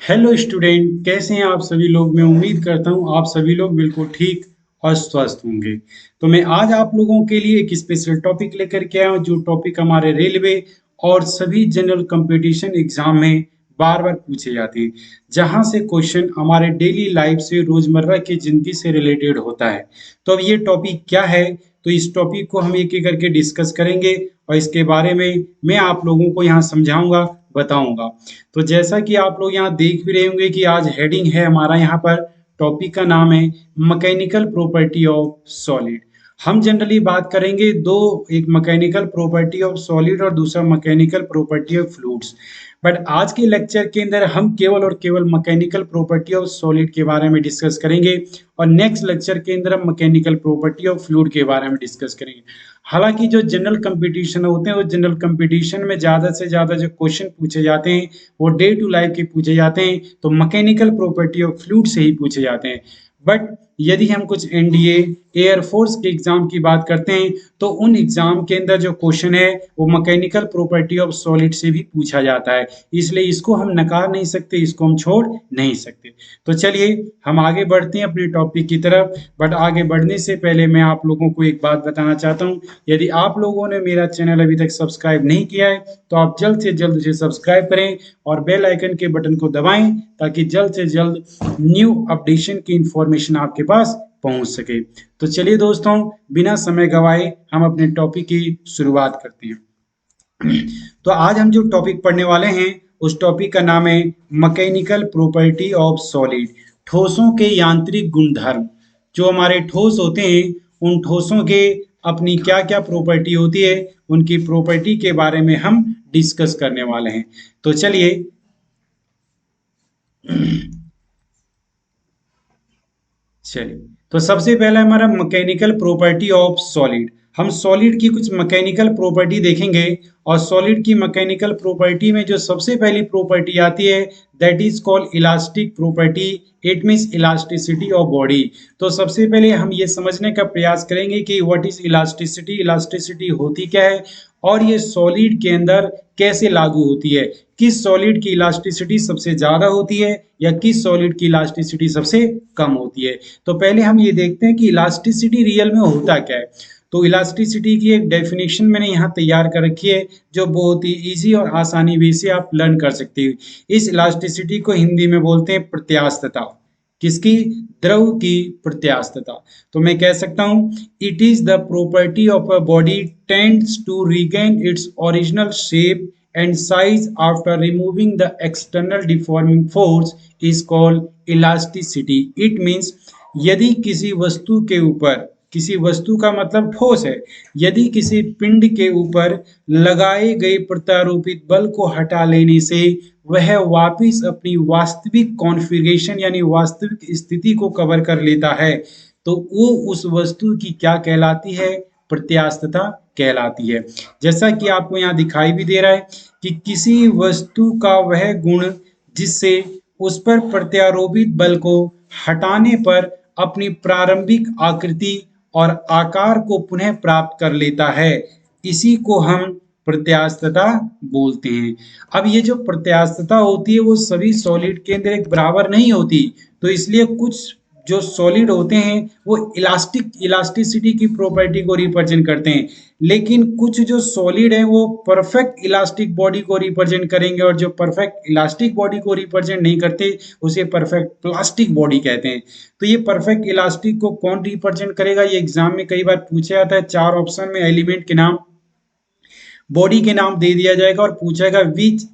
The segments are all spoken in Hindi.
हेलो स्टूडेंट, कैसे हैं आप सभी लोग। मैं उम्मीद करता हूं आप सभी लोग बिल्कुल ठीक और स्वस्थ होंगे। तो मैं आज आप लोगों के लिए एक स्पेशल टॉपिक लेकर के आया हूं, जो टॉपिक हमारे रेलवे और सभी जनरल कंपटीशन एग्जाम में बार बार पूछे जाते हैं, जहां से क्वेश्चन हमारे डेली लाइफ से रोजमर्रा की जिंदगी से रिलेटेड होता है। तो अब ये टॉपिक क्या है, तो इस टॉपिक को हम एक एक करके डिस्कस करेंगे और इसके बारे में मैं आप लोगों को यहाँ समझाऊंगा, बताऊंगा। तो जैसा कि आप लोग यहाँ देख भी रहे होंगे कि आज हेडिंग है हमारा, यहाँ पर टॉपिक का नाम है मैकेनिकल प्रॉपर्टी ऑफ सॉलिड। हम जनरली बात करेंगे दो, एक मैकेनिकल प्रॉपर्टी ऑफ सॉलिड और दूसरा mechanical property of fluids. But आज के लेक्चर के अंदर हम केवल और केवल मैकेनिकल प्रॉपर्टी ऑफ सॉलिड के बारे में डिस्कस करेंगे और नेक्स्ट लेक्चर के अंदर हम मैकेनिकल प्रॉपर्टी ऑफ फ्लूइड के बारे में डिस्कस करेंगे। हालांकि जो जनरल कंपटीशन होते हैं, वो जनरल कंपटीशन में ज़्यादा से ज़्यादा जो क्वेश्चन पूछे जाते हैं वो डे टू लाइफ के पूछे जाते हैं, तो मैकेनिकल प्रॉपर्टी ऑफ फ्लूइड से ही पूछे जाते हैं। बट यदि हम कुछ एनडीए एयरफोर्स के एग्जाम की बात करते हैं, तो उन एग्जाम के अंदर जो क्वेश्चन है वो मैकेनिकल प्रॉपर्टी ऑफ सॉलिड से भी पूछा जाता है। इसलिए इसको हम नकार नहीं सकते, इसको हम छोड़ नहीं सकते। तो चलिए हम आगे बढ़ते हैं अपने टॉपिक की तरफ। बट आगे बढ़ने से पहले मैं आप लोगों को एक बात बताना चाहता हूँ। यदि आप लोगों ने मेरा चैनल अभी तक सब्सक्राइब नहीं किया है, तो आप जल्द से जल्द उसे सब्सक्राइब करें और बेल आइकन के बटन को दबाएं, ताकि जल्द से जल्द न्यू अपडेशन की इंफॉर्मेशन आपके पास पहुंच सके। तो चलिए दोस्तों, बिना समय गवाए हम अपने टॉपिक की शुरुआत करते हैं। तो आज हम जो टॉपिक पढ़ने वाले हैं, उस टॉपिक का नाम है मैकेनिकल प्रॉपर्टी ऑफ सॉलिड। ठोसों के यांत्रिक गुणधर्म। जो हमारे ठोस होते हैं, उन ठोसों के अपनी क्या क्या प्रॉपर्टी होती है, उनकी प्रॉपर्टी के बारे में हम डिस्कस करने वाले हैं। तो चलिए चलिए, तो सबसे पहला हमारा मैकेनिकल प्रॉपर्टी ऑफ सॉलिड। हम सॉलिड की कुछ मैकेनिकल प्रॉपर्टी देखेंगे और सॉलिड की मैकेनिकल प्रॉपर्टी में जो सबसे पहली प्रॉपर्टी आती है, that is called elastic property. It means elasticity of body. तो सबसे पहले हम ये समझने का प्रयास करेंगे कि व्हाट इज इलास्टिसिटी, इलास्टिसिटी होती क्या है और ये सॉलिड के अंदर कैसे लागू होती है। किस सॉलिड की इलास्टिसिटी सबसे ज्यादा होती है या किस सॉलिड की इलास्टिसिटी सबसे कम होती है। तो पहले हम ये देखते हैं कि इलास्टिसिटी रियल में होता क्या है। तो इलास्टिसिटी की एक डेफिनेशन मैंने यहाँ तैयार कर रखी है, जो बहुत ही इजी और आसानी वे से आप लर्न कर सकते हो। इस इलास्टिसिटी को हिंदी में बोलते हैं प्रत्यास्थता। किसकी? द्रव की प्रत्यास्थता। तो मैं कह सकता हूं, it is the property of a body tends to regain its original shape and size after removing the external deforming force is called elasticity. It means यदि किसी वस्तु के ऊपर, किसी वस्तु का मतलब ठोस है, यदि किसी पिंड के ऊपर लगाए गए प्रत्यारोपित बल को हटा लेने से वह वापिस अपनी वास्तविक कॉन्फ़िगरेशन यानी वास्तविक स्थिति को कवर कर लेता है, तो वो उस वस्तु की क्या कहलाती है? प्रत्यास्थता कहलाती है। जैसा कि आपको यहाँ दिखाई भी दे रहा है कि किसी वस्तु का वह गुण जिससे उस पर प्रत्यारोपित बल को हटाने पर अपनी प्रारंभिक आकृति और आकार को पुनः प्राप्त कर लेता है, इसी को हम प्रत्यास्थता बोलते हैं। अब ये जो प्रत्यास्थता होती है वो सभी सॉलिड के अंदर एक बराबर नहीं होती। तो इसलिए कुछ जो सॉलिड होते हैं वो इलास्टिसिटी की प्रॉपर्टी को रिप्रेजेंट करते हैं, लेकिन कुछ जो सॉलिड है वो परफेक्ट इलास्टिक बॉडी को रिप्रेजेंट करेंगे, और जो परफेक्ट इलास्टिक बॉडी को रिप्रेजेंट नहीं करते उसे परफेक्ट प्लास्टिक बॉडी कहते हैं। तो ये परफेक्ट इलास्टिक को कौन रिप्रेजेंट करेगा, ये एग्जाम में कई बार पूछा जाता है। 4 ऑप्शन में एलिमेंट के नाम, बॉडी के नाम दे दिया जाएगा और पूछेगा which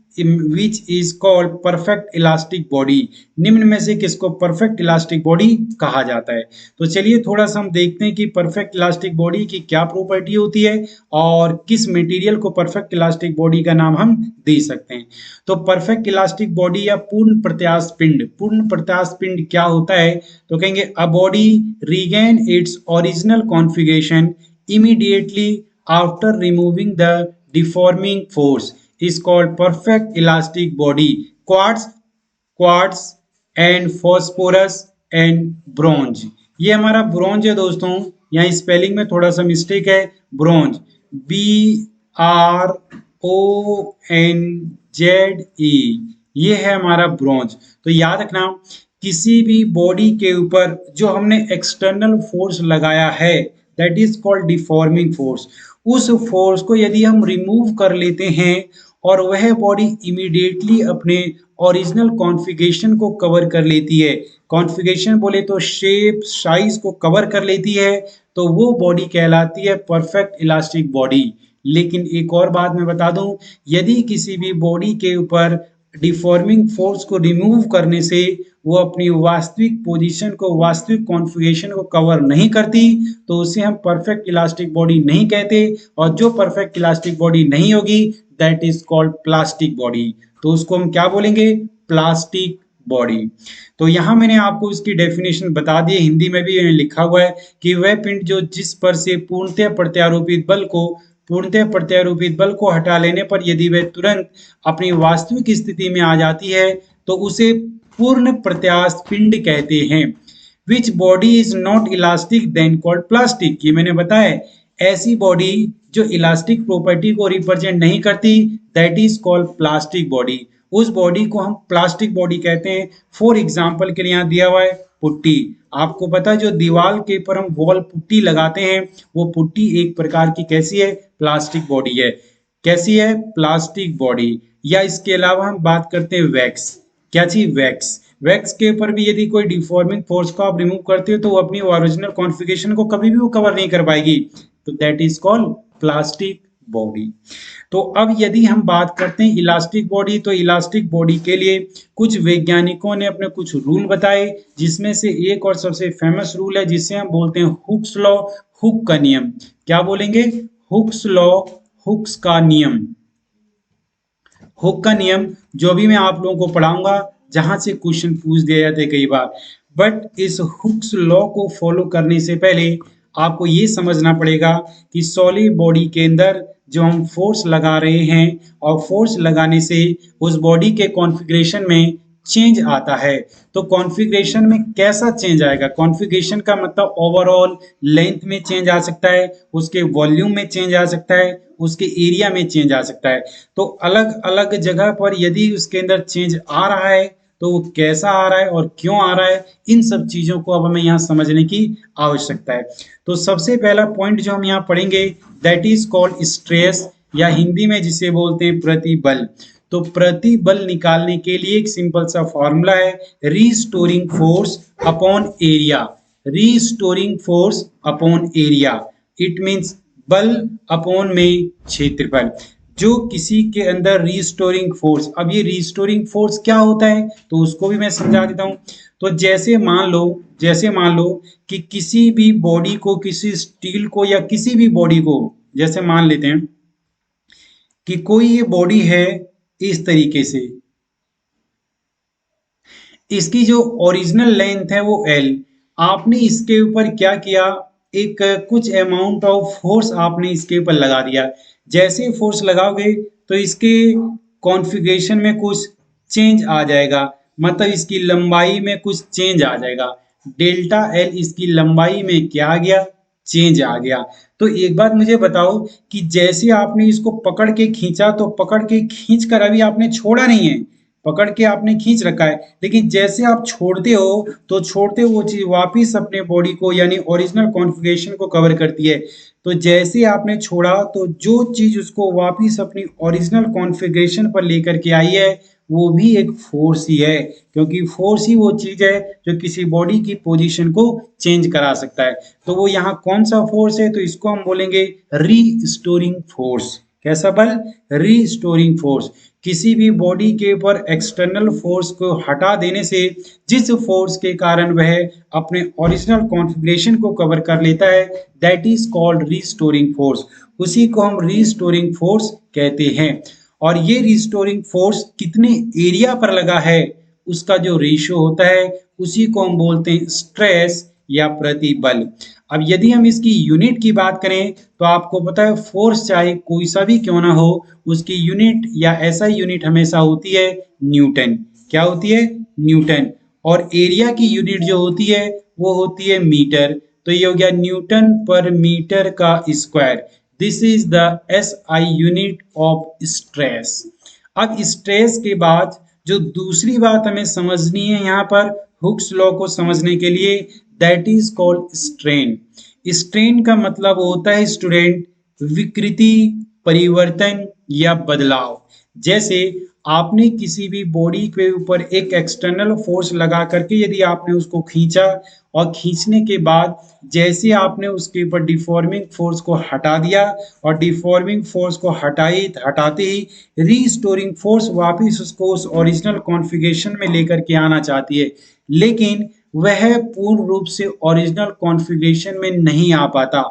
is called perfect elastic body. निम्न में से किसको परफेक्ट इलास्टिक बॉडी कहा जाता है। तो चलिए थोड़ा सा हम देखते हैं कि परफेक्ट इलास्टिक बॉडी की क्या प्रॉपर्टी होती है और किस मटेरियल को परफेक्ट इलास्टिक बॉडी का नाम हम दे सकते हैं। तो परफेक्ट इलास्टिक बॉडी या पूर्ण प्रत्यास्थ पिंड, पूर्ण प्रत्यास्थ पिंड क्या होता है? तो कहेंगे a body regain its original configuration immediately after removing the deforming force is called perfect elastic body. Quartz and phosphorus and bronze, ये हमारा ब्रॉन्ज है दोस्तों। यहाँ स्पेलिंग में थोड़ा सा मिस्टेक है। ब्रॉन्ज BRONZE, ये है हमारा ब्रॉन्ज। तो याद रखना, किसी भी बॉडी के ऊपर जो हमने एक्सटर्नल फोर्स लगाया है that is called deforming force, उस फोर्स को यदि हम रिमूव कर लेते हैं और वह बॉडी इमीडिएटली अपने ओरिजिनल कॉन्फ़िगरेशन को कवर कर लेती है, कॉन्फ़िगरेशन बोले तो शेप साइज को कवर कर लेती है, तो वो बॉडी कहलाती है परफेक्ट इलास्टिक बॉडी। लेकिन एक और बात मैं बता दूं, यदि किसी भी बॉडी के ऊपर डिफॉर्मिंग फोर्स को रिमूव करने से वो अपनी वास्तविक पोजीशन को, वास्तविक कॉन्फ़िगरेशन को कवर नहीं करती, तो उसे हम परफेक्ट इलास्टिक बॉडी नहीं कहते। और जो परफेक्ट इलास्टिक बॉडी नहीं होगी that is called plastic body. तो उसको हम क्या बोलेंगे? Plastic body. तो यहाँ मैंने आपको इसकी डेफिनेशन बता दी है, हिंदी में भी लिखा हुआ है कि वह पिंड जो जिस पर से पूर्णतः प्रत्यारोपित बल को हटा लेने पर यदि वह तुरंत अपनी वास्तविक स्थिति में आ जाती है तो उसे पूर्ण प्रत्यास्थ पिंड कहते हैं। Which body is not elastic then called plastic. ये मैंने बताया, ऐसी बॉडी जो इलास्टिक प्रॉपर्टी को रिप्रेजेंट नहीं करती that is called plastic body, उस बॉडी को हम प्लास्टिक बॉडी कहते हैं। फॉर एग्जाम्पल के लिए यहाँ दिया हुआ है पुट्टी। आपको पता है जो दीवार के ऊपर हम वॉल पुट्टी लगाते हैं, वो पुट्टी एक प्रकार की कैसी है? प्लास्टिक बॉडी है। कैसी है? Plastic body. या इसके अलावा हम बात करते हैं वैक्स। क्या चीज? वैक्स। वैक्स के ऊपर भी यदि कोई डिफॉर्मिंग फोर्स को आप रिमूव करते हो तो वो अपनी ओरिजिनल कॉन्फ़िगरेशन को कभी भी वो कवर नहीं कर पाएगी, तो that is called plastic body. तो अब यदि हम बात करते हैं इलास्टिक बॉडी, तो इलास्टिक बॉडी के लिए कुछ वैज्ञानिकों ने अपने कुछ रूल बताए, जिसमें से एक और सबसे फेमस रूल है जिसे हम बोलते हैं हुक्स लॉ, हुक का नियम। क्या बोलेंगे? हुक्स लॉ, हुक्स का नियम। हुक का नियम जो भी मैं आप लोगों को पढ़ाऊंगा, जहां से क्वेश्चन पूछ दिया जाते हैं कई बार, बट इस हुक्स लॉ को फॉलो करने से पहले आपको ये समझना पड़ेगा कि सॉलिड बॉडी के अंदर जो हम फोर्स लगा रहे हैं और फोर्स लगाने से उस बॉडी के कॉन्फ़िगरेशन में चेंज आता है। तो कॉन्फ़िगरेशन में कैसा चेंज आएगा? कॉन्फ़िगरेशन का मतलब ओवरऑल लेंथ में चेंज आ सकता है, उसके वॉल्यूम में चेंज आ सकता है, उसके एरिया में चेंज आ सकता है। तो अलग अलग जगह पर यदि उसके अंदर चेंज आ रहा है तो वो कैसा आ रहा है और क्यों आ रहा है, इन सब चीजों को अब हमें यहाँ समझने की आवश्यकता है। तो सबसे पहला पॉइंट जो हम यहाँ पढ़ेंगे दैट इज कॉल्ड स्ट्रेस, या हिंदी में जिसे बोलते हैं प्रतिबल। तो प्रतिबल निकालने के लिए एक सिंपल सा फॉर्मूला है, restoring force upon area. Restoring force upon area, it means बल अपॉन में क्षेत्रफल। जो किसी के अंदर रीस्टोरिंग फोर्स, अब ये रीस्टोरिंग फोर्स क्या होता है तो उसको भी मैं समझा देता हूं। तो जैसे मान लो कि किसी भी बॉडी को, किसी स्टील को या किसी भी बॉडी को, जैसे मान लेते हैं कि कोई ये बॉडी है इस तरीके से, इसकी जो ओरिजिनल लेंथ है वो L, आपने इसके ऊपर क्या किया, एक कुछ अमाउंट ऑफ फोर्स आपने इसके ऊपर लगा दिया। जैसे फोर्स लगाओगे तो इसके कॉन्फ़िगरेशन में कुछ चेंज आ जाएगा, मतलब इसकी लंबाई में कुछ चेंज आ जाएगा। डेल्टा L इसकी लंबाई में क्या आ गया? चेंज आ गया। तो एक बात मुझे बताओ कि जैसे आपने इसको पकड़ के खींचा, तो पकड़ के खींच कर अभी आपने छोड़ा नहीं है, पकड़ के आपने खींच रखा है, लेकिन जैसे आप छोड़ते हो तो छोड़ते वो चीज वापिस अपने बॉडी को यानी ओरिजिनल कॉन्फ़िगरेशन को कवर करती है। तो जैसे आपने छोड़ा तो जो चीज उसको वापिस अपनी ओरिजिनल कॉन्फ़िगरेशन पर लेकर के आई है वो भी एक फोर्स ही है, क्योंकि फोर्स ही वो चीज है जो किसी बॉडी की पोजीशन को चेंज करा सकता है। तो वो यहाँ कौन सा फोर्स है? तो इसको हम बोलेंगे रीस्टोरिंग फोर्स। कैसा बल? Restoring force. किसी भी बॉडी के ऊपर एक्सटर्नल फोर्स को हटा देने से जिस फोर्स के कारण वह अपने ओरिजिनल कॉन्फ़िगरेशन को कवर कर लेता है that is called restoring force. उसी को हम रीस्टोरिंग फोर्स कहते हैं। और ये रीस्टोरिंग फोर्स कितने एरिया पर लगा है उसका जो रेशियो होता है उसी को हम बोलते हैं स्ट्रेस या प्रतिबल। अब यदि हम इसकी यूनिट की बात करें तो आपको पता है फोर्स चाहे कोई सा भी क्यों ना हो, उसकी यूनिट या ऐसा यूनिट हमेशा होती है न्यूटन। क्या होती है? न्यूटन। और एरिया की यूनिट जो होती है वो होती है मीटर। तो ये हो गया न्यूटन पर मीटर का square. This is the SI unit of stress. अब स्ट्रेस के बाद जो दूसरी बात हमें समझनी है यहाँ पर हुक्स लॉ को समझने के लिए, that is called strain. Strain का मतलब होता है स्टूडेंट विकृति, परिवर्तन या बदलाव। जैसे आपने किसी भी बॉडी के ऊपर एक एक्सटर्नल फोर्स लगा करके यदि आपने उसको खींचा और खींचने के बाद जैसे आपने उसके ऊपर डिफॉर्मिंग फोर्स को हटा दिया और डिफॉर्मिंग फोर्स को हटाते ही रीस्टोरिंग फोर्स वापस उसको उस ओरिजिनल कॉन्फ़िगरेशन में लेकर के आना चाहती है, लेकिन वह पूर्ण रूप से ओरिजिनल कॉन्फ़िगरेशन में नहीं आ पाता।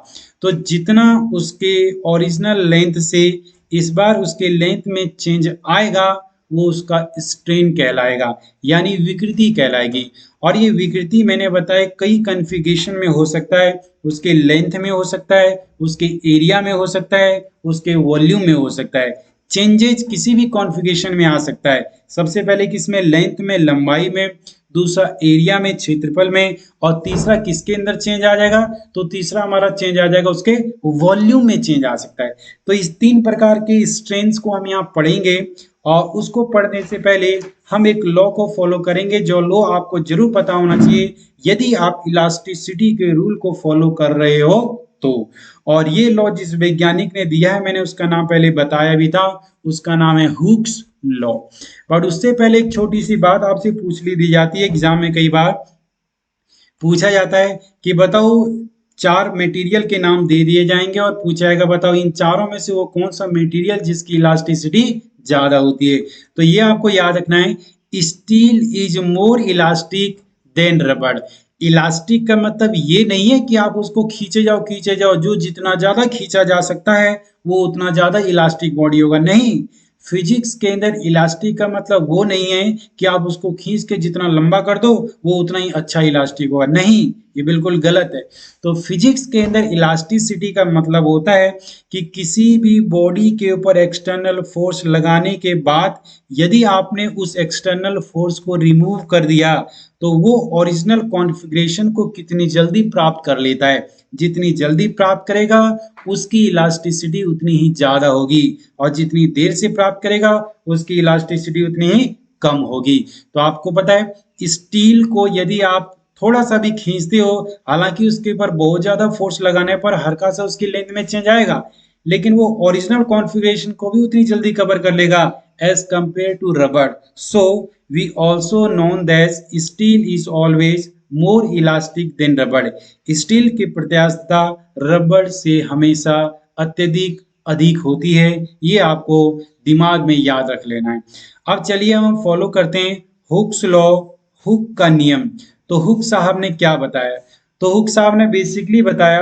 तो जितना उसके ओरिजिनल लेंथ से इस बार उसके लेंथ में चेंज आएगा वो उसका स्ट्रेन कहलाएगा, यानी विकृति कहलाएगी। और ये विकृति मैंने बताया कई कॉन्फ़िगरेशन में हो सकता है, उसके लेंथ में हो सकता है, उसके एरिया में हो सकता है, उसके वॉल्यूम में हो सकता है। चेंजेज किसी भी कॉन्फ़िगरेशन में आ सकता है। सबसे पहले किसमें, लेंथ में, लंबाई में, दूसरा एरिया में, क्षेत्रफल में, और तीसरा किसके अंदर चेंज आ जाएगा, तो तीसरा हमारा चेंज आ जाएगा उसके वॉल्यूम में चेंज आ सकता है। तो इस तीन प्रकार के स्ट्रेंस को हम यहाँ पढ़ेंगे और उसको पढ़ने से पहले हम एक लॉ को फॉलो करेंगे, जो लॉ आपको जरूर पता होना चाहिए यदि आप इलास्टिसिटी के रूल को फॉलो कर रहे हो तो। और ये लॉ जिस वैज्ञानिक ने दिया है मैंने उसका नाम पहले बताया भी था, उसका नाम है हुक्स लॉ। बट उससे पहले एक छोटी सी बात आपसे पूछ ली दी जाती है, एग्जाम में कई बार पूछा जाता है कि बताओ चार मटेरियल के नाम दे दिए जाएंगे और पूछा जाएगा बताओ इन चारों में से वो कौन सा मटेरियल जिसकी इलास्टिसिटी ज्यादा होती है। तो ये आपको याद रखना है, steel is more elastic than rubber. Elastic का मतलब ये नहीं है कि आप उसको खींचे जाओ, जो जितना ज्यादा खींचा जा सकता है वो उतना ज्यादा इलास्टिक बॉडी होगा, नहीं। फिजिक्स के अंदर इलास्टिक का मतलब वो नहीं है कि आप उसको खींच के जितना लंबा कर दो वो उतना ही अच्छा इलास्टिक होगा, नहीं, ये बिल्कुल गलत है। तो फिजिक्स के अंदर इलास्टिसिटी का मतलब होता है कि किसी भी बॉडी के ऊपर एक्सटर्नल फोर्स लगाने के बाद यदि आपने उस एक्सटर्नल फोर्स को रिमूव कर दिया तो वो ओरिजिनल कॉन्फ़िगरेशन को कितनी जल्दी प्राप्त कर लेता है। जितनी जल्दी प्राप्त करेगा उसकी इलास्टिसिटी उतनी ही ज्यादा होगी, और जितनी देर से प्राप्त करेगा उसकी इलास्टिसिटी उतनी ही कम होगी। तो आपको पता है स्टील को यदि आप थोड़ा सा भी खींचते हो, हालांकि उसके ऊपर बहुत ज्यादा फोर्स लगाने पर हल्का सा उसकी लेंथ में चेंज आएगा, लेकिन वो ओरिजिनल कॉन्फ़िगरेशन को भी उतनी जल्दी कवर कर लेगा as compare to rubber. So we also known that steel is always more elastic than rubber. Steel की प्रत्यास्थता रबड़ से हमेशा अत्यधिक अधिक होती है, ये आपको दिमाग में याद रख लेना है। अब चलिए हम फॉलो करते हैं हुक्स लॉ, हुक का नियम। तो हुक साहब ने क्या बताया, तो हुक साहब ने बेसिकली बताया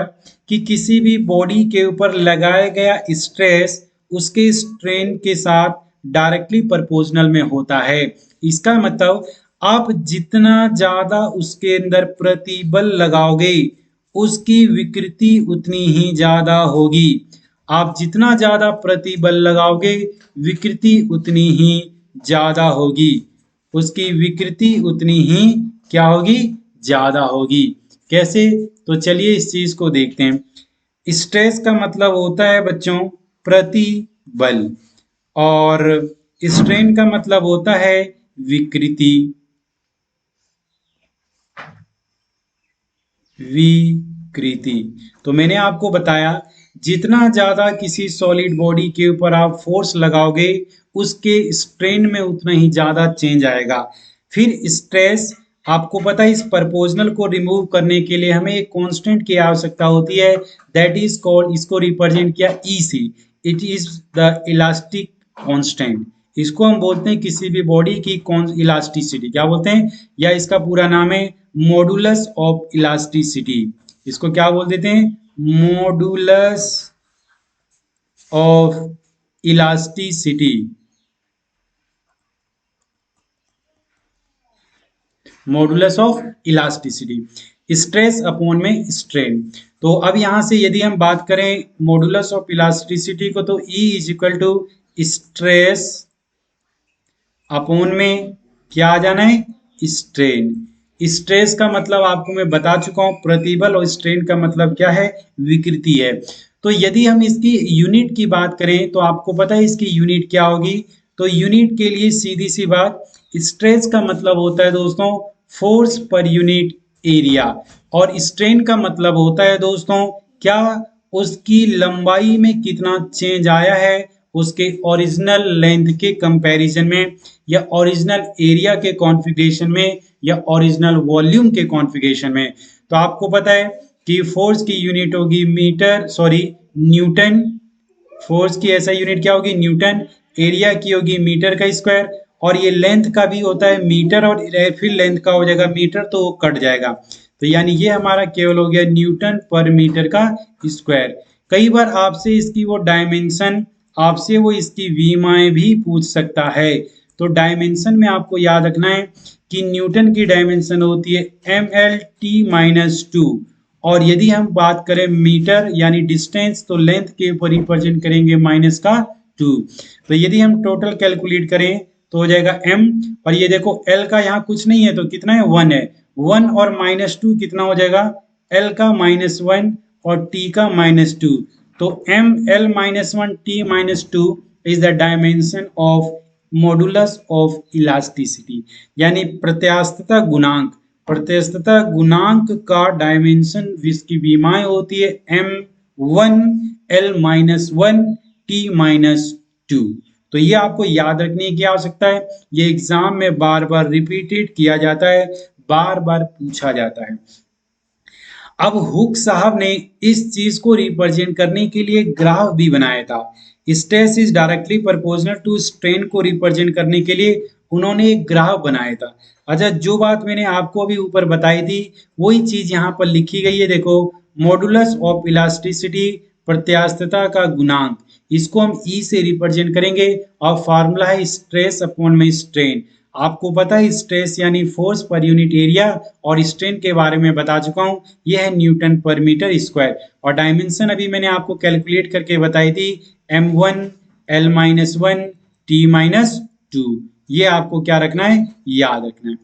कि किसी भी बॉडी के ऊपर लगाया गया स्ट्रेस उसके स्ट्रेन के साथ डायरेक्टली प्रोपोर्शनल में होता है। इसका मतलब आप जितना ज्यादा उसके अंदर प्रतिबल लगाओगे उसकी विकृति उतनी ही ज्यादा होगी। आप जितना ज्यादा प्रतिबल लगाओगे विकृति उतनी ही ज्यादा होगी, उसकी विकृति उतनी ही क्या होगी, ज्यादा होगी। कैसे, तो चलिए इस चीज को देखते हैं। स्ट्रेस का मतलब होता है बच्चों प्रतिबल, और स्ट्रेन का मतलब होता है विकृति, विकृति। तो मैंने आपको बताया जितना ज्यादा किसी सॉलिड बॉडी के ऊपर आप फोर्स लगाओगे उसके स्ट्रेन में उतना ही ज्यादा चेंज आएगा। फिर स्ट्रेस, आपको पता है इस प्रपोर्शनल को रिमूव करने के लिए हमें एक कांस्टेंट की आवश्यकता होती है, दैट इज कॉल्ड, इसको रिप्रेजेंट किया ई से, it is the elastic constant. इसको हम बोलते हैं किसी भी बॉडी की इलास्टिसिटी, क्या बोलते हैं, या इसका पूरा नाम है मॉडुलस ऑफ इलास्टिसिटी। इसको क्या बोल देते हैं, modulus of elasticity, modulus of elasticity. Stress upon में स्ट्रेन। तो अब यहां से यदि हम बात करें मॉडुलस ऑफ इलास्टिसिटी को, तो E is equal to stress upon में क्या आ जाना है, स्ट्रेन। स्ट्रेस का मतलब आपको मैं बता चुका हूं प्रतिबल, और स्ट्रेन का मतलब क्या है, विकृति है। तो यदि हम इसकी यूनिट की बात करें तो आपको पता है इसकी यूनिट क्या होगी, तो यूनिट के लिए सीधी सी बात स्ट्रेस का मतलब होता है दोस्तों फोर्स पर यूनिट एरिया, और स्ट्रेन का मतलब होता है दोस्तों क्या उसकी लंबाई में कितना चेंज आया है उसके ओरिजिनल लेंथ के कंपैरिजन में, या ओरिजिनल एरिया के कॉन्फ़िगरेशन में, या ओरिजिनल वॉल्यूम के कॉन्फ़िगरेशन में। तो आपको पता है कि फोर्स की यूनिट होगी मीटर, सॉरी न्यूटन। फोर्स की ऐसा यूनिट क्या होगी न्यूटन, एरिया की होगी मीटर का स्क्वायर, और ये लेंथ का भी होता है मीटर, और फिर लेंथ का हो जाएगा मीटर, तो वो कट जाएगा। तो यानी ये हमारा केवल हो गया न्यूटन पर मीटर का स्क्वायर। कई बार आपसे इसकी वो डायमेंशन, आपसे वो इसकी वीमाएं भी पूछ सकता है। तो डायमेंशन में आपको याद रखना है कि न्यूटन की डायमेंशन होती है ml/t-2, और यदि हम बात करें मीटर यानी डिस्टेंस, तो लेंथ के ऊपर रिप्रेजेंट करेंगे -2। तो यदि हम टोटल कैलकुलेट करें तो हो जाएगा m, और ये देखो l का यहाँ कुछ नहीं है तो कितना है 1 है, 1 और -2 कितना हो जाएगा l का -1 और t का -2। तो ml-1t-2 is the dimension of modulus of elasticity, यानी प्रत्यास्थता गुणांक। प्रत्यस्तता गुणांक का डायमेंशन जिसकी विमाएं होती है m1l-1t-2। तो ये आपको याद रखने की आवश्यकता है, ये एग्जाम में बार बार रिपीटेड किया जाता है, बार बार पूछा जाता है। अब हुक साहब ने इस चीज को रिप्रेजेंट करने के लिए ग्राफ भी बनाया था। Stress is directly proportional to strain को रिप्रेजेंट करने के लिए उन्होंने एक ग्राफ बनाया था। अच्छा, जो बात मैंने आपको अभी ऊपर बताई थी वही चीज यहाँ पर लिखी गई है, देखो मॉडुलस ऑफ इलास्टिसिटी, प्रत्यास्थता का गुणांक, इसको हम ई से रिप्रेजेंट करेंगे, और फार्मूला है स्ट्रेस अपॉन में स्ट्रेन। आपको पता है स्ट्रेस यानी फोर्स पर यूनिट एरिया, और स्ट्रेन के बारे में बता चुका हूं, यह है न्यूटन पर मीटर स्क्वायर। और डायमेंशन अभी मैंने आपको कैलकुलेट करके बताई थी m1 l-1 t-2। ये आपको क्या रखना है, याद रखना है।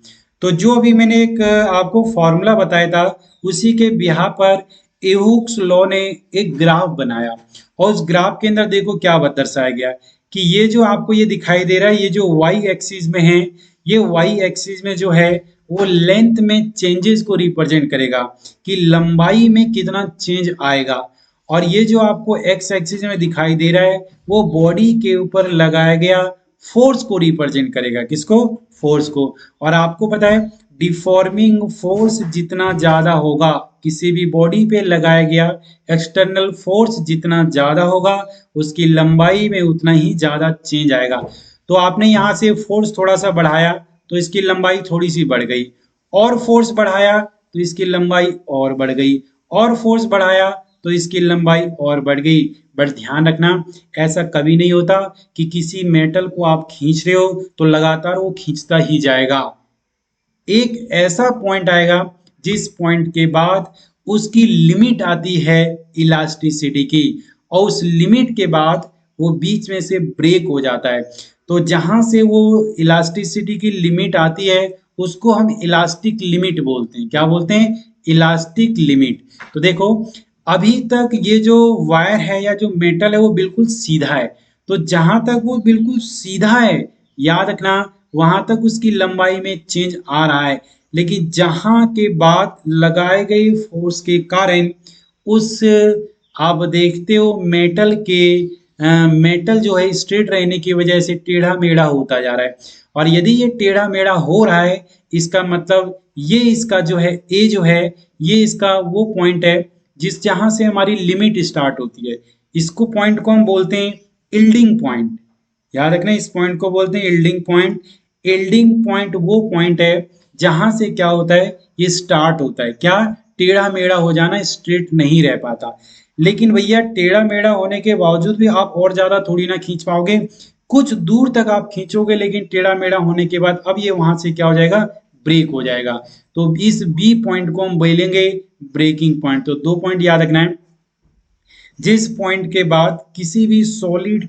तो जो अभी मैंने एक आपको फॉर्मूला बताया था उसी के बिहाफ पर एहुक्स लॉ ने एक ग्राफ बनाया, और उस ग्राफ के अंदर देखो क्या दर्शाया गया कि ये जो आपको ये दिखाई दे रहा है, ये जो वाई एक्सिस में है, ये वाई एक्सिस में जो है वो लेंथ में चेंजेस को रिप्रेजेंट करेगा कि लंबाई में कितना चेंज आएगा। और ये जो आपको एक्स एक्सिस में दिखाई दे रहा है वो बॉडी के ऊपर लगाया गया फोर्स को रिप्रेजेंट करेगा, किसको, फोर्स को। और आपको पता है डिफॉर्मिंग फोर्स जितना ज्यादा होगा, किसी भी बॉडी पे लगाया गया एक्सटर्नल फोर्स जितना ज्यादा होगा उसकी लंबाई में उतना ही ज्यादा चेंज आएगा। तो आपने यहाँ से फोर्स थोड़ा सा बढ़ाया तो इसकी लंबाई थोड़ी सी बढ़ गई, और फोर्स बढ़ाया तो इसकी लंबाई और बढ़ गई, और फोर्स बढ़ाया तो इसकी लंबाई और बढ़ गई। बट ध्यान रखना ऐसा कभी नहीं होता कि किसी मेटल को आप खींच रहे हो तो लगातार वो खींचता ही जाएगा। एक ऐसा पॉइंट आएगा जिस पॉइंट के बाद उसकी लिमिट आती है इलास्टिसिटी की, और उस लिमिट के बाद वो बीच में से ब्रेक हो जाता है। तो जहां से वो इलास्टिसिटी की लिमिट आती है उसको हम इलास्टिक लिमिट बोलते हैं। क्या बोलते हैं, इलास्टिक लिमिट। तो देखो अभी तक ये जो वायर है या जो मेटल है वो बिल्कुल सीधा है, तो जहां तक वो बिल्कुल सीधा है याद रखना वहां तक उसकी लंबाई में चेंज आ रहा है। लेकिन जहां के बाद लगाए गए फोर्स के कारण उस, आप देखते हो मेटल के मेटल जो है स्ट्रेट रहने की वजह से टेढ़ा मेढ़ा होता जा रहा है। और यदि ये टेढ़ा मेढ़ा हो रहा है इसका मतलब ये इसका जो है ए जो है ये इसका वो पॉइंट है जिस जहां से हमारी लिमिट स्टार्ट होती है। इसको पॉइंट को हम बोलते हैं इल्डिंग पॉइंट। याद रखना इस पॉइंट को बोलते हैं इल्डिंग पॉइंट। इल्डिंग पॉइंट वो पॉइंट है जहां से क्या होता है ये स्टार्ट होता है, क्या, टेढ़ा मेढ़ा हो जाना, स्ट्रेट नहीं रह पाता। लेकिन भैया टेढ़ा मेढ़ा होने के बावजूद भी आप और ज्यादा थोड़ी ना खींच पाओगे, कुछ दूर तक आप खींचोगे लेकिन टेढ़ा मेढ़ा होने के बाद अब ये वहां से क्या हो जाएगा, ब्रेक हो जाएगा। तो इस बी पॉइंट को हम बोलेंगे ब्रेकिंग पॉइंट। तो दो पॉइंट याद रखना है, जिस पॉइंट के बाद किसी भी सॉलिड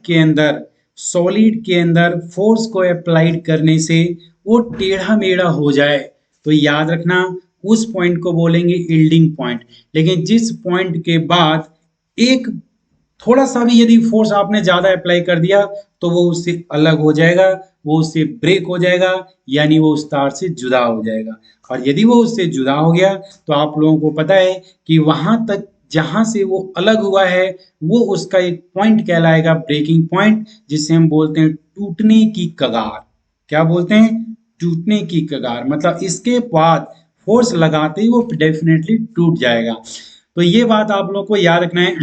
के अंदर फोर्स को अप्लाइड करने से वो टेढ़ा मेढ़ा हो जाए तो याद रखना उस पॉइंट को बोलेंगे यील्डिंग पॉइंट। लेकिन जिस पॉइंट के बाद एक थोड़ा सा भी यदि फोर्स आपने ज्यादा अप्लाई कर दिया तो वो उससे अलग हो जाएगा, वो उससे ब्रेक हो जाएगा, यानी वो उस तार से जुदा हो जाएगा। और यदि वो उससे जुदा हो गया तो आप लोगों को पता है कि वहां तक जहां से वो अलग हुआ है वो उसका एक पॉइंट कहलाएगा ब्रेकिंग पॉइंट, जिसे हम बोलते हैं टूटने की कगार। क्या बोलते हैं? टूटने की कगार। मतलब इसके बाद फोर्स लगाते ही वो डेफिनेटली टूट जाएगा। तो ये बात आप लोग को याद रखना है,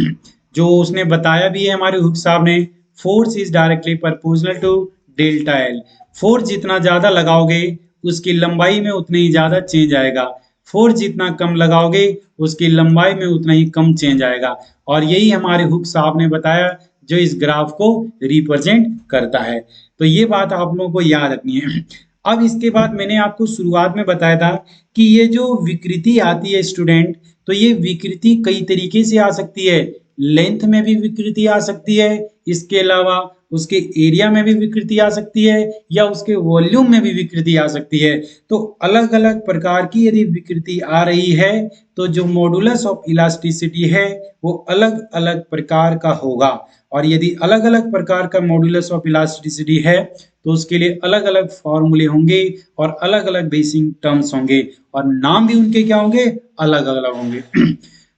जो उसने बताया भी है हमारे हुक साहब ने। Force is directly proportional to delta L. Force जितना ज्यादा लगाओगे उसकी लंबाई में उतना ही ज्यादा चेंज आएगा, फोर्स जितना कम लगाओगे उसकी लंबाई में उतना ही कम चेंज आएगा। और यही हमारे हुक साहब ने बताया जो इस ग्राफ को रिप्रेजेंट करता है। तो ये बात आप लोगों को याद रखनी है। अब इसके बाद मैंने आपको शुरुआत में बताया था कि ये जो विकृति आती है स्टूडेंट, तो ये विकृति कई तरीके से आ सकती है। लेंथ में भी विकृति आ सकती है, इसके अलावा उसके एरिया में भी विकृति आ सकती है, या उसके वॉल्यूम में भी विकृति आ सकती है। तो अलग अलग प्रकार की यदि विकृति आ रही है तो जो मॉडुलस ऑफ इलास्टिसिटी है वो अलग अलग प्रकार का होगा। और यदि अलग अलग प्रकार का मॉडुलस ऑफ इलास्टिसिटी है तो उसके लिए अलग अलग फॉर्मूले होंगे और अलग अलग बेसिक टर्म्स होंगे, और नाम भी उनके क्या होंगे? अलग अलग होंगे।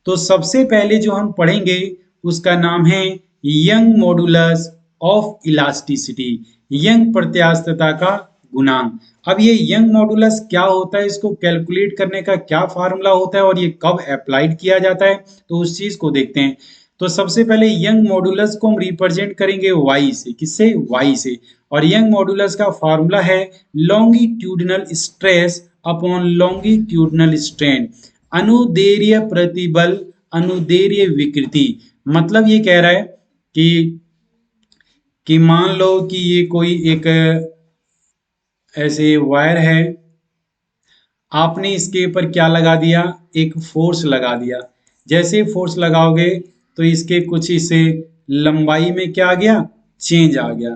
तो सबसे पहले जो हम पढ़ेंगे उसका नाम है Young modulus of elasticity, Young प्रत्यास्थता का गुणांक। अब ये यंग मॉडुलस क्या होता है, इसको कैलकुलेट करने का क्या फार्मूला होता है और ये कब अप्लाइड किया जाता है, तो उस चीज को देखते हैं। तो सबसे पहले यंग मॉडुलस को हम रिप्रेजेंट करेंगे y से। किससे? y से। और यंग मॉडुलस का फार्मूला है longitudinal stress upon longitudinal strain, अनुदैर्ध्य प्रतिबल अनुदैर्ध्य विकृति। मतलब ये कह रहा है कि मान लो कि ये कोई एक ऐसे वायर है, आपने इसके ऊपर क्या लगा दिया? एक फोर्स लगा दिया। जैसे फोर्स लगाओगे तो इसके कुछ इसे लंबाई में क्या आ गया? चेंज आ गया।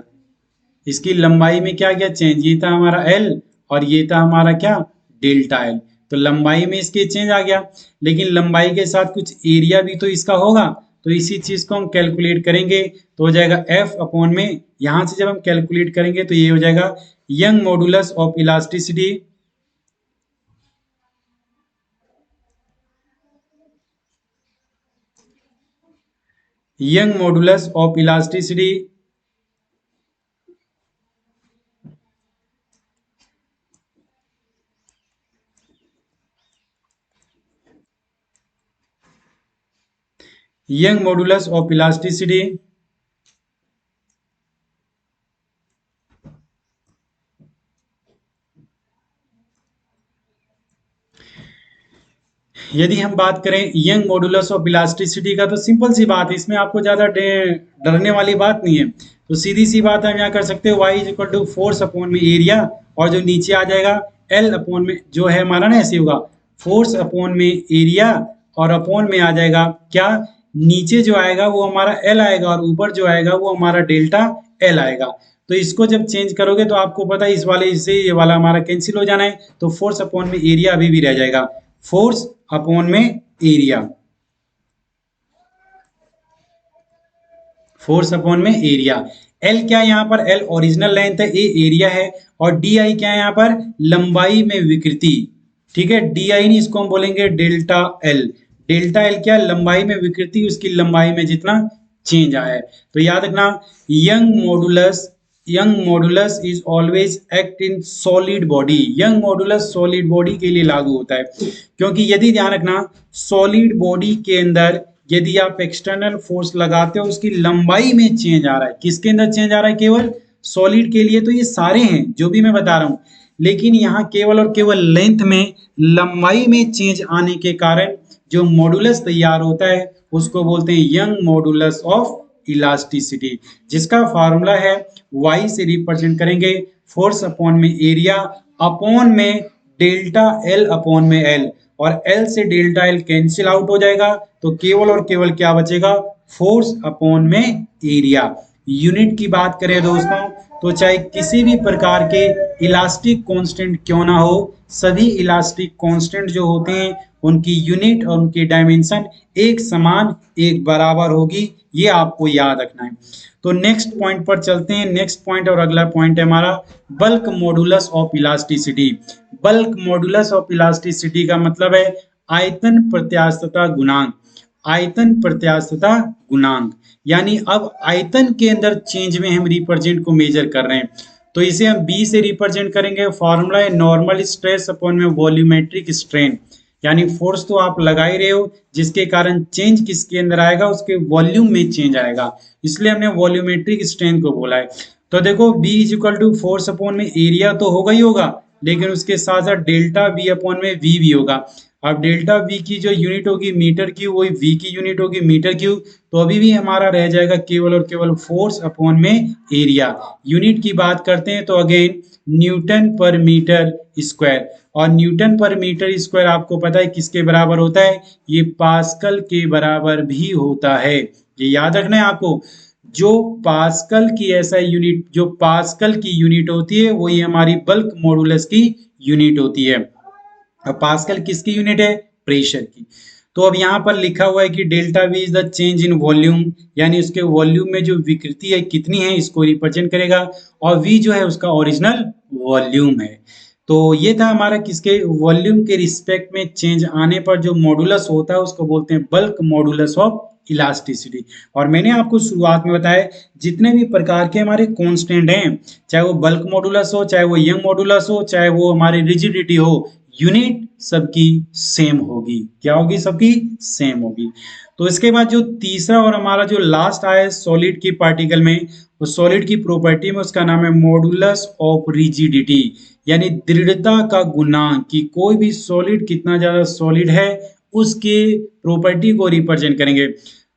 इसकी लंबाई में क्या गया? चेंज। ये था हमारा एल और ये था हमारा क्या? Delta L. तो लंबाई में इसके चेंज आ गया, लेकिन लंबाई के साथ कुछ एरिया भी तो इसका होगा। तो इसी चीज को हम कैलकुलेट करेंगे तो हो जाएगा एफ अपॉन में, यहां से जब हम कैलकुलेट करेंगे तो ये हो जाएगा young modulus of elasticity, young modulus of elasticity young modulus of elasticity यदि हम बात करें यंग मॉडुलस ऑफ इलास्टिसिटी का, तो सिंपल सी बात है, इसमें आपको ज्यादा डरने वाली बात नहीं है। तो सीधी सी बात हम यहाँ कर सकते हैं y is equal to force upon में एरिया, और जो नीचे आ जाएगा l अपॉन में जो है हमारा ना, ऐसे होगा फोर्स अपॉन में एरिया और अपॉन में आ जाएगा क्या? नीचे जो आएगा वो हमारा l आएगा और ऊपर जो आएगा वो हमारा डेल्टा l आएगा। तो इसको जब चेंज करोगे तो आपको पता है इस वाले से ये वाला हमारा कैंसिल हो जाना है, तो फोर्स अपॉन में एरिया अभी भी रह जाएगा, फोर्स अपॉन में एरिया, फोर्स अपॉन में एरिया। एल क्या है यहाँ पर? एल ओरिजिनल लेंथ है, ए एरिया है, और डी आई क्या है यहाँ पर? लंबाई में विकृति। ठीक है, डी आई नहीं, इसको हम बोलेंगे डेल्टा एल। डेल्टा एल क्या? लंबाई में विकृति, उसकी लंबाई में जितना चेंज आया है। तो याद रखना young modulus is always act in solid body. Young modulus solid body के लिए लागू होता है, क्योंकि यदि ध्यान रखना सॉलिड बॉडी के अंदर यदि आप एक्सटर्नल फोर्स लगाते हो उसकी लंबाई में चेंज आ रहा है। किसके अंदर चेंज आ रहा है? केवल सॉलिड के लिए तो ये सारे हैं जो भी मैं बता रहा हूं, लेकिन यहाँ केवल और केवल लेंथ में लंबाई में चेंज आने के कारण जो मॉडुलस तैयार होता है उसको बोलते हैं यंग मॉडुलस ऑफ इलास्टिसिटी, जिसका फार्मूला है y से रिप्रेजेंट करेंगे फोर्स अपॉन में एरिया अपॉन में डेल्टा एल अपॉन में एल, और एल से डेल्टा एल कैंसिल आउट हो जाएगा, तो केवल और केवल क्या बचेगा? फोर्स अपॉन में एरिया। यूनिट की बात करें दोस्तों तो चाहे किसी भी प्रकार के इलास्टिक कांस्टेंट क्यों ना हो, सभी इलास्टिक कांस्टेंट जो होते हैं उनकी यूनिट और उनकी डायमेंशन एक समान एक बराबर होगी, ये आपको याद रखना है। तो नेक्स्ट पॉइंट पर चलते हैं। नेक्स्ट पॉइंट और अगला पॉइंट है हमारा bulk modulus of elasticity. Bulk modulus of elasticity का मतलब है आयतन प्रत्यास्थता गुणांक। आयतन प्रत्यास्थता गुणांक यानी अब आयतन के अंदर चेंज में हम रिप्रेजेंट को मेजर कर रहे हैं, तो इसे हम बी से रिप्रेजेंट करेंगे। फॉर्मूला है नॉर्मल स्ट्रेस अपॉन में वॉल्यूमेट्रिक स्ट्रेन, यानी फोर्स तो आप लगा ही रहे हो, जिसके कारण चेंज किसके अंदर आएगा, उसके वॉल्यूम में चेंज आएगा, इसलिए हमने वॉल्यूमेट्रिक स्ट्रेन को बोला है। तो देखो B is equal to force upon में एरिया तो होगा ही होगा, लेकिन उसके साथ साथ डेल्टा बी अपॉन में वी भी होगा। अब डेल्टा वी की जो यूनिट होगी मीटर क्यूब, वही वी की यूनिट होगी मीटर क्यूब, तो अभी भी हमारा रह जाएगा केवल और केवल फोर्स अपॉन में एरिया। यूनिट की बात करते हैं तो again newton per metre square, और न्यूटन पर मीटर स्क्वायर आपको पता है किसके बराबर होता है, ये पास्कल के बराबर भी होता है। ये याद रखना है आपको, जो पास्कल की एसआई यूनिट, जो पास्कल की यूनिट होती है वही हमारी बल्क मॉडुलस की यूनिट होती है। अब पास्कल किसकी यूनिट है, प्रेशर की। तो अब यहाँ पर लिखा हुआ है कि delta we is the change in volume, यानी उसके वॉल्यूम में जो विकृति है कितनी है इसको रिप्रेजेंट करेगा, और वी जो है उसका ओरिजिनल वॉल्यूम है। तो ये था हमारा किसके वॉल्यूम के रिस्पेक्ट में चेंज आने पर जो मॉडुलस होता है उसको बोलते हैं बल्क मॉडुलस ऑफ इलास्टिसिटी। और मैंने आपको शुरुआत में बताया जितने भी प्रकार के हमारे कांस्टेंट हैं, चाहे वो बल्क मॉडुलस हो, चाहे वो यंग मॉडुलस हो, चाहे वो हमारी रिजिडिटी हो, यूनिट सबकी सेम होगी। क्या होगी, सबकी सेम होगी। तो इसके बाद जो तीसरा और हमारा जो लास्ट आया है सॉलिड की पार्टिकल में, वो सॉलिड की प्रॉपर्टी में उसका नाम है मॉडुलस ऑफ रिजिडिटी, यानी दृढ़ता का गुणांक, कि कोई भी सॉलिड कितना ज्यादा सॉलिड है उसके प्रॉपर्टी को रिप्रेजेंट करेंगे।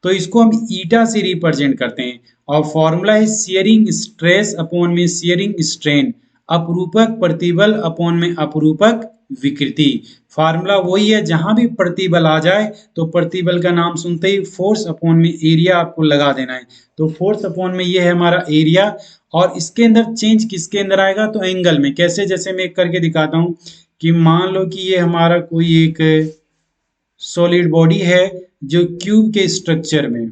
तो इसको हम ईटा से रिप्रेजेंट करते हैं, और फॉर्मूला है शियरिंग स्ट्रेस अपॉन में शियरिंग स्ट्रेन, अपरूपक प्रतिबल अपॉन में अपरूपक विकृति। फार्मूला वही है, जहां भी प्रतिबल आ जाए तो प्रतिबल का नाम सुनते ही फोर्स अपॉन में एरिया आपको लगा देना है। तो फोर्स अपॉन में ये है हमारा एरिया, और इसके अंदर चेंज किसके अंदर आएगा, तो एंगल में। कैसे, जैसे मैं एक करके दिखाता हूं कि मान लो कि ये हमारा कोई एक सॉलिड बॉडी है जो क्यूब के स्ट्रक्चर में,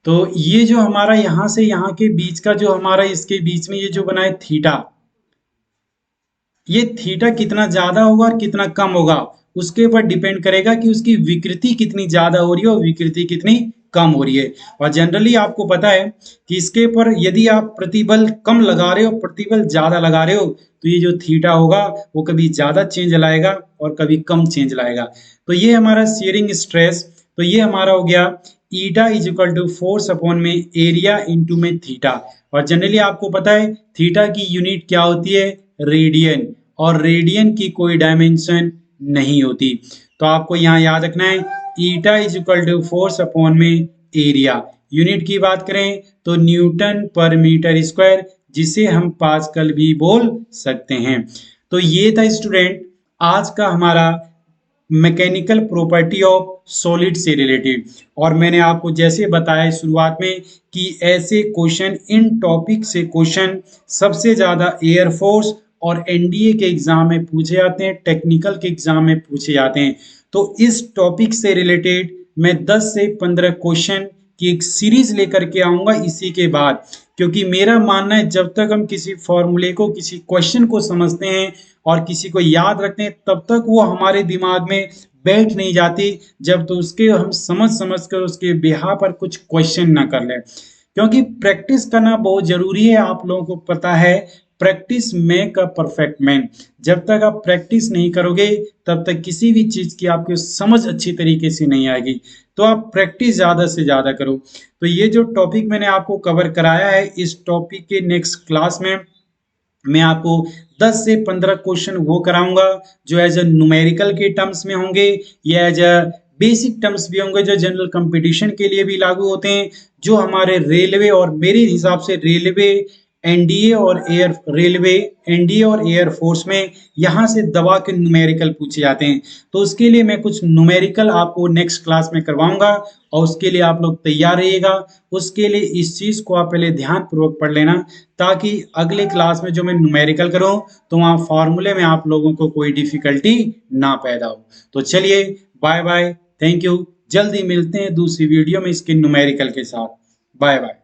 तो ये जो हमारा यहां से यहां के बीच का जो हमारा इसके बीच में ये जो बना है थीटा, ये थीटा कितना ज्यादा होगा और कितना कम होगा उसके ऊपर डिपेंड करेगा कि उसकी विकृति कितनी ज्यादा हो रही है और विकृति कितनी कम हो रही है। और जनरली आपको पता है कि इसके ऊपर यदि आप प्रतिबल कम लगा रहे हो, प्रतिबल ज्यादा लगा रहे हो, तो ये जो थीटा होगा वो कभी ज्यादा चेंज लाएगा और कभी कम चेंज लाएगा। तो ये हमारा शियरिंग स्ट्रेस, तो ये हमारा हो गया eta is equal to force upon में एरिया इंटू में थीटा। और जनरली आपको पता है थीटा की यूनिट क्या होती है, रेडियन, और रेडियन की कोई डायमेंशन नहीं होती। तो आपको यहाँ याद रखना है eta is equal to force upon में एरिया। यूनिट की बात करें तो न्यूटन पर मीटर स्क्वायर, जिसे हम पास्कल भी बोल सकते हैं। तो ये था स्टूडेंट आज का हमारा मैकेनिकल प्रॉपर्टी ऑफ सॉलिड से रिलेटेड। और मैंने आपको जैसे बताया शुरुआत में कि ऐसे क्वेश्चन, इन टॉपिक से क्वेश्चन सबसे ज़्यादा एयरफोर्स और एनडीए के एग्जाम में पूछे जाते हैं, टेक्निकल के एग्जाम में पूछे जाते हैं। तो इस टॉपिक से रिलेटेड मैं 10 से 15 क्वेश्चन की एक सीरीज लेकर के आऊँगा इसी के बाद, क्योंकि मेरा मानना है जब तक हम किसी फॉर्मूले को, किसी क्वेश्चन को समझते हैं और किसी को याद रखते हैं, तब तक वो हमारे दिमाग में बैठ नहीं जाती जब तो उसके हम समझ समझ कर उसके बिहा पर कुछ क्वेश्चन ना कर लें। क्योंकि प्रैक्टिस करना बहुत जरूरी है, आप लोगों को पता है practice make a perfect man. जब तक आप प्रैक्टिस नहीं करोगे तब तक किसी भी चीज की आपको समझ अच्छी तरीके से नहीं आएगी। तो आप प्रैक्टिस ज्यादा से ज्यादा करो। तो ये जो टॉपिक मैंने आपको कवर कराया है, इस टॉपिक के नेक्स्ट क्लास में मैं आपको 10 से 15 क्वेश्चन वो कराऊंगा जो एज अ न्यूमेरिकल के टर्म्स में होंगे, या एज अ बेसिक टर्म्स भी होंगे जो जनरल कंपटीशन के लिए भी लागू होते हैं, जो हमारे रेलवे और मेरे हिसाब से रेलवे एनडीए और एयर रेलवे, एनडीए और एयर फोर्स में यहाँ से दवा के न्यूमेरिकल पूछे जाते हैं। तो उसके लिए मैं कुछ न्यूमेरिकल आपको नेक्स्ट क्लास में करवाऊंगा और उसके लिए आप लोग तैयार रहिएगा। उसके लिए इस चीज को आप पहले ध्यान पूर्वक पढ़ लेना, ताकि अगले क्लास में जो मैं न्यूमेरिकल करूं तो वहां फॉर्मूले में आप लोगों को कोई डिफिकल्टी ना पैदा हो। तो चलिए, बाय बाय, थैंक यू। जल्दी मिलते हैं दूसरी वीडियो में इसके न्यूमेरिकल के साथ। Bye bye.